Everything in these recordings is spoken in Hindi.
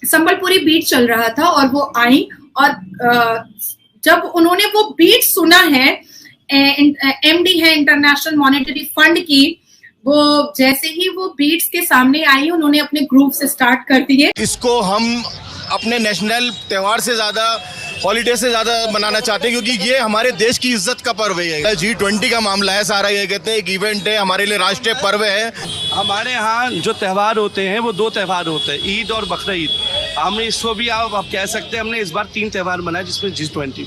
संबलपुरी बीट चल रहा था और वो आई और जब उन्होंने वो बीट सुना है, एमडी है इंटरनेशनल मॉनेटरी फंड की, वो जैसे ही वो बीट्स के सामने आई उन्होंने अपने ग्रुप से स्टार्ट कर दिए। इसको हम अपने नेशनल त्योहार से ज्यादा, हॉलीडे से ज्यादा मनाना चाहते हैं, क्योंकि ये हमारे देश की इज्जत का पर्व है। G20 का मामला है सारा, ये कहते हैं एक इवेंट है, हमारे लिए राष्ट्रीय पर्व है। हमारे यहाँ जो त्यौहार होते हैं वो 2 त्यौहार होते हैं, ईद और बकरीद। हम इसको भी आप कह सकते हैं हमने इस बार 3 त्यौहार मनाए, जिसमें G20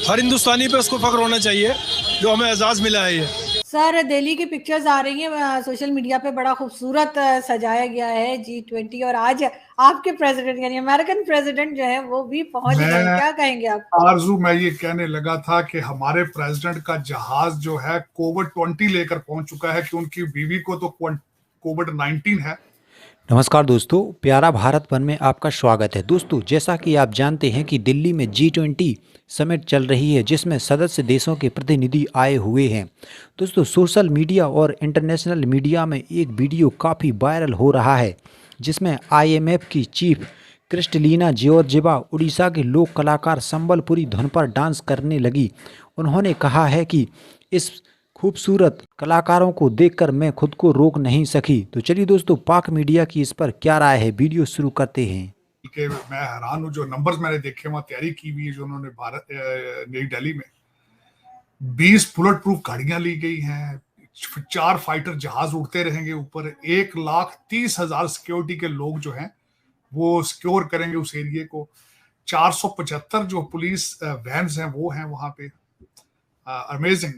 हर हिंदुस्तानी पे उसको फख्र होना चाहिए जो हमें एजाज मिला है। ये सर दिल्ली की पिक्चर्स आ रही हैं सोशल मीडिया पे, बड़ा खूबसूरत सजाया गया है G20 और आज आपके प्रेसिडेंट यानी अमेरिकन प्रेसिडेंट जो है वो भी पहुंच गए, क्या कहेंगे आप? आरजू, मैं ये कहने लगा था कि हमारे प्रेसिडेंट का जहाज जो है कोविड-20 लेकर पहुंच चुका है कि उनकी बीवी को तो कोविड-19 है। नमस्कार दोस्तों, प्यारा भारत वन में आपका स्वागत है। दोस्तों, जैसा कि आप जानते हैं कि दिल्ली में G20 समिट चल रही है, जिसमें सदस्य देशों के प्रतिनिधि आए हुए हैं। दोस्तों, सोशल मीडिया और इंटरनेशनल मीडिया में एक वीडियो काफ़ी वायरल हो रहा है, जिसमें IMF की चीफ क्रिस्टलिना जॉर्जिवा उड़ीसा के लोक कलाकार संबलपुरी धुन पर डांस करने लगी। उन्होंने कहा है कि इस खूबसूरत कलाकारों को देखकर मैं खुद को रोक नहीं सकी। तो चलिए दोस्तों, पाक मीडिया की इस पर क्या राय है, वीडियो शुरू करते हैं। कि मैं हैरान हूँ, जो नंबर्स मैंने देखे वहाँ तैयारी की हुई है जो उन्होंने नई दिल्ली में 20 बुलेट प्रूफ गाड़ियां ली गई हैं, 4 फाइटर जहाज उड़ते रहेंगे ऊपर, 1,30,000 सिक्योरिटी के लोग जो हैं वो सिक्योर करेंगे उस एरिया को, 475 जो पुलिस वैन्स हैं वो हैं वहाँ पे। अमेजिंग,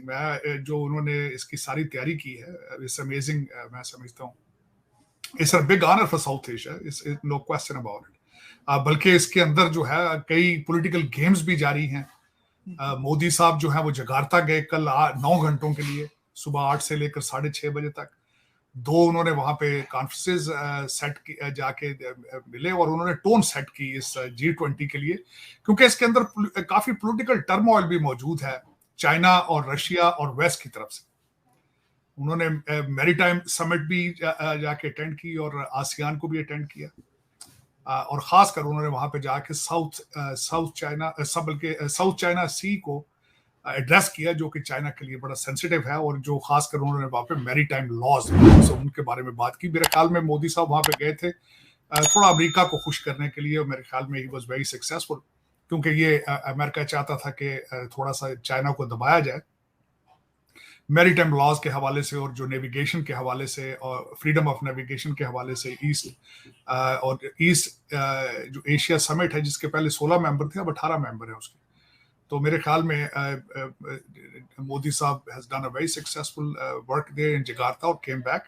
जो उन्होंने इसकी सारी तैयारी की है, इट्स अमेजिंग। मैं समझता हूँ it's a big honour for South Asia, it's no question about it. बल्कि इसके अंदर जो है कई पॉलिटिकल गेम्स भी जारी हैं। मोदी साहब जो है वो जकार्ता गए कल 9 घंटों के लिए, सुबह 8 से लेकर 6:30 बजे तक। 2 उन्होंने वहां पे कॉन्फ्रेंसेस सेट की, जाके मिले और उन्होंने टोन सेट की इस G20 के लिए, क्योंकि इसके अंदर काफी पॉलिटिकल टर्मोइल भी मौजूद है चाइना और रशिया और वेस्ट की तरफ से। उन्होंने मैरीटाइम समिट भी जाके अटेंड की और आसियान को भी अटेंड किया, और खासकर उन्होंने वहां पे जाके साउथ चाइना सी को एड्रेस किया, जो कि चाइना के लिए बड़ा सेंसिटिव है, और जो खासकर उन्होंने वहां पे मैरीटाइम लॉज उनके बारे में बात की। मेरे ख्याल में मोदी साहब वहां पे गए थे थोड़ा अमेरिका को खुश करने के लिए, और मेरे ख्याल में ही वाज वेरी सक्सेसफुल, क्योंकि ये अमेरिका चाहता था कि थोड़ा सा चाइना को दबाया जाए मैरीटाइम लॉज के हवाले से, और जो नेविगेशन के हवाले से और फ्रीडम ऑफ नेविगेशन के हवाले से। ईस्ट जो एशिया समिट है, जिसके पहले 16 मेंबर थे, अब 18 मेंबर है उसके। तो मेरे ख्याल में मोदी साहब has done a very successful work there in Jakarta और केम बैक।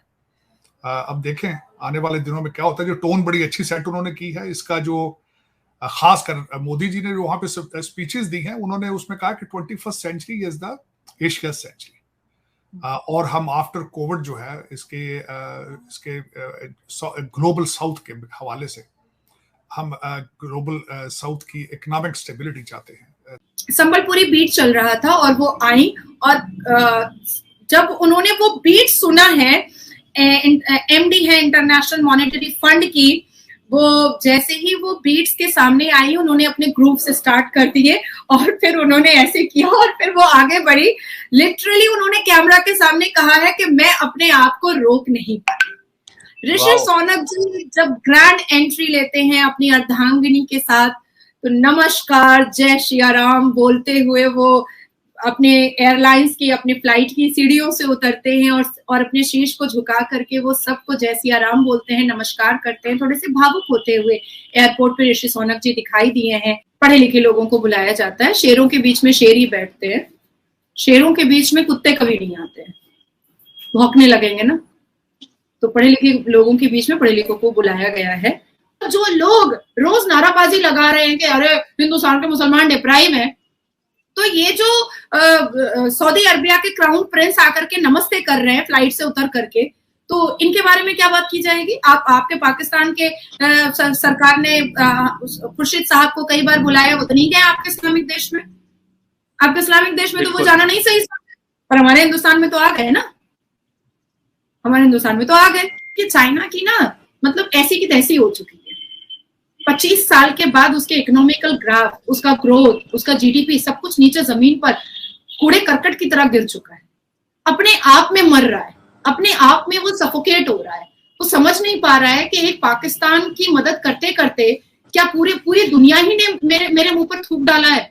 अब देखें आने वाले दिनों में क्या होता है। जो टोन बड़ी अच्छी सेट उन्होंने की है, इसका जो खासकर मोदी जी ने जो वहां पे स्पीचेस दी हैं, उन्होंने उसमें कहा कि 21st century is the Asia century, और हम आफ्टर कोविड जो है इसके ग्लोबल साउथ के हवाले से हम ग्लोबल साउथ की इकोनॉमिक स्टेबिलिटी चाहते हैं। संबलपुरी बीट चल रहा था और वो आई और जब उन्होंने वो बीट सुना है, एमडी है इंटरनेशनल मॉनेटरी फंड की, वो जैसे ही वो बीट्स के सामने आई उन्होंने अपने ग्रुप से स्टार्ट कर दिए और फिर उन्होंने ऐसे किया और फिर वो आगे बढ़ी। लिटरली उन्होंने कैमरा के सामने कहा है कि मैं अपने आप को रोक नहीं पाई। ऋषि सोनक जी जब ग्रैंड एंट्री लेते हैं अपनी अर्धांगिनी के साथ, तो नमस्कार जय सिया राम बोलते हुए वो अपने एयरलाइंस की, अपने फ्लाइट की सीढ़ियों से उतरते हैं और अपने शीश को झुका करके वो सबको जय सिया राम बोलते हैं, नमस्कार करते हैं। थोड़े से भावुक होते हुए एयरपोर्ट पे ऋषि सोनक जी दिखाई दिए हैं। पढ़े लिखे लोगों को बुलाया जाता है, शेरों के बीच में शेर ही बैठते हैं, शेरों के बीच में कुत्ते कभी नहीं आते हैं, भौंकने लगेंगे ना। तो पढ़े लिखे लोगों के बीच में पढ़े लिखों को बुलाया गया है। जो लोग रोज नाराबाजी लगा रहे हैं कि अरे हिंदुस्तान के मुसलमान डिप्राइव हैं, तो ये जो सऊदी अरबिया के क्राउन प्रिंस आकर के नमस्ते कर रहे हैं फ्लाइट से उतर करके, तो इनके बारे में क्या बात की जाएगी? आपके पाकिस्तान के सरकार ने खुर्शीद साहब को कई बार बुलाया, वो तो नहीं गए आपके इस्लामिक देश में। आपके इस्लामिक देश में तो वो जाना नहीं सही, पर हमारे हिंदुस्तान में तो आ गए ना, हमारे हिंदुस्तान में तो आ गए। कि चाइना की ना मतलब ऐसी की तैसी हो चुकी है। 25 साल के बाद उसके इकोनॉमिकल ग्राफ, उसका ग्रोथ, उसका जीडीपी सब कुछ नीचे जमीन पर कूड़े करकट की तरह गिर चुका है, अपने आप में मर रहा है, अपने आप में वो सफोकेट हो रहा है। वो समझ नहीं पा रहा है कि एक पाकिस्तान की मदद करते करते क्या पूरी दुनिया ही ने मेरे मुंह पर थूक डाला है,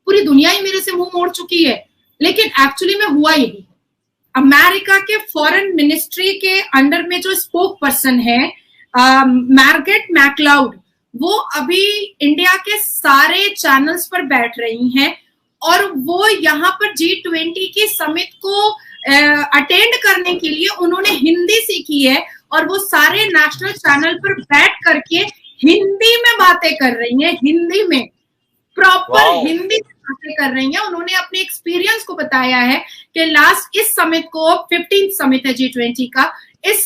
पूरी दुनिया ही मेरे से मुंह मोड़ चुकी है। लेकिन एक्चुअली में हुआ यही। अमेरिका के फॉरेन मिनिस्ट्री के अंडर में जो स्पोक पर्सन है मार्गरेट मैकलाउड, वो अभी इंडिया के सारे चैनल्स पर बैठ रही हैं और वो यहाँ पर G20 की समिट को अटेंड करने के लिए उन्होंने हिंदी सीखी है और वो सारे नेशनल चैनल पर बैठ करके हिंदी में बातें कर रही हैं, हिंदी में प्रॉपर हिंदी में बातें कर रही हैं। उन्होंने अपने एक्सपीरियंस को बताया है कि लास्ट इस समिट को 15th समिट है G20 का, इस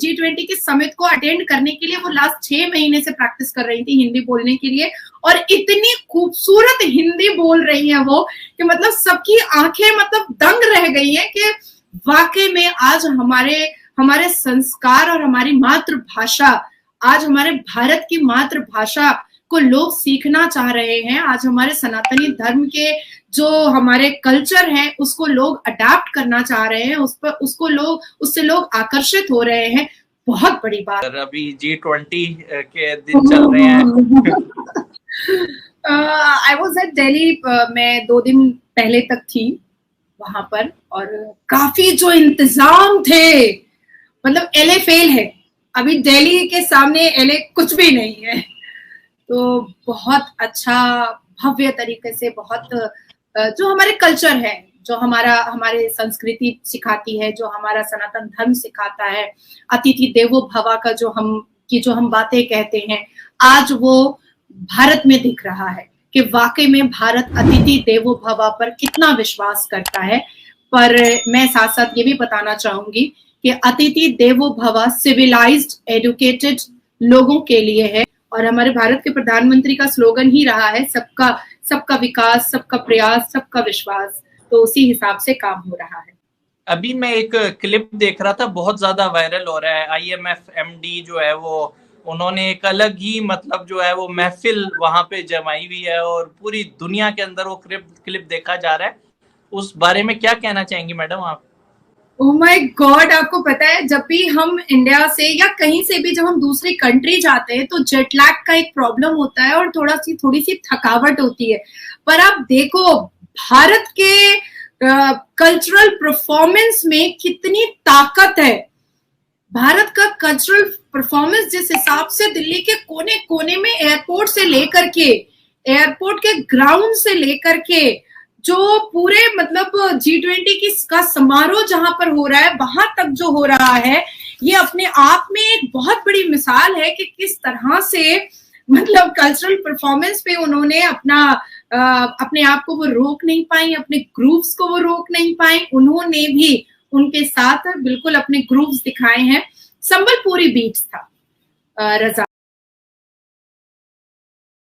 G20 की समिट को अटेंड करने के लिए वो लास्ट 6 महीने से प्रैक्टिस कर रही थी हिंदी बोलने के लिए, और इतनी खूबसूरत हिंदी बोल रही है वो कि मतलब सबकी आंखें मतलब दंग रह गई हैं कि वाकई में आज हमारे संस्कार और हमारी मातृभाषा, आज हमारे भारत की मातृभाषा को लोग सीखना चाह रहे हैं। आज हमारे सनातनी धर्म के जो हमारे कल्चर है उसको लोग अडॉप्ट करना चाह रहे हैं, उससे लोग आकर्षित हो रहे हैं। बहुत बड़ी बात। अभी G20 के दिन चल रहे हैं। आई वॉज एट दिल्ली, मैं 2 दिन पहले तक थी वहां पर, और काफी जो इंतजाम थे, मतलब LA फेल है अभी, दिल्ली के सामने LA कुछ भी नहीं है। तो बहुत अच्छा भव्य तरीके से, बहुत जो हमारे कल्चर है, जो हमारे संस्कृति सिखाती है, जो हमारा सनातन धर्म सिखाता है, अतिथि देवो भव का जो हम बातें कहते हैं, आज वो भारत में दिख रहा है कि वाकई में भारत अतिथि देवो भव पर कितना विश्वास करता है। पर मैं साथ साथ ये भी बताना चाहूंगी कि अतिथि देवो भव सिविलाइज्ड एजुकेटेड लोगों के लिए है, और हमारे भारत के प्रधानमंत्री का स्लोगन ही रहा है सबका विकास, सबका प्रयास, सबका विश्वास। तो उसी हिसाब से काम हो रहा है। अभी मैं एक क्लिप देख रहा था, बहुत ज्यादा वायरल हो रहा है। IMF MD जो है वो, उन्होंने एक अलग ही मतलब जो है वो महफिल वहां पे जमाई हुई है और पूरी दुनिया के अंदर वो क्लिप देखा जा रहा है। उस बारे में क्या कहना चाहेंगी मैडम आप? ओह माय गॉड, आपको पता है जब भी हम इंडिया से या कहीं से भी जब हम दूसरी कंट्री जाते हैं तो जेट लैग का एक प्रॉब्लम होता है और थोड़ी सी थकावट होती है। पर आप देखो भारत के कल्चरल परफॉर्मेंस में कितनी ताकत है। भारत का कल्चरल परफॉर्मेंस जिस हिसाब से दिल्ली के कोने कोने में एयरपोर्ट से लेकर के, एयरपोर्ट के ग्राउंड से लेकर के, जो पूरे मतलब G20 का समारोह जहां पर हो रहा है वहां तक जो हो रहा है, ये अपने आप में एक बहुत बड़ी मिसाल है कि किस तरह से मतलब कल्चरल परफॉर्मेंस पे उन्होंने अपने आप को वो रोक नहीं पाई, अपने ग्रूव्स को वो रोक नहीं पाई। उन्होंने भी उनके साथ बिल्कुल अपने ग्रूव्स दिखाए हैं। संबलपुरी बीट्स था रजा।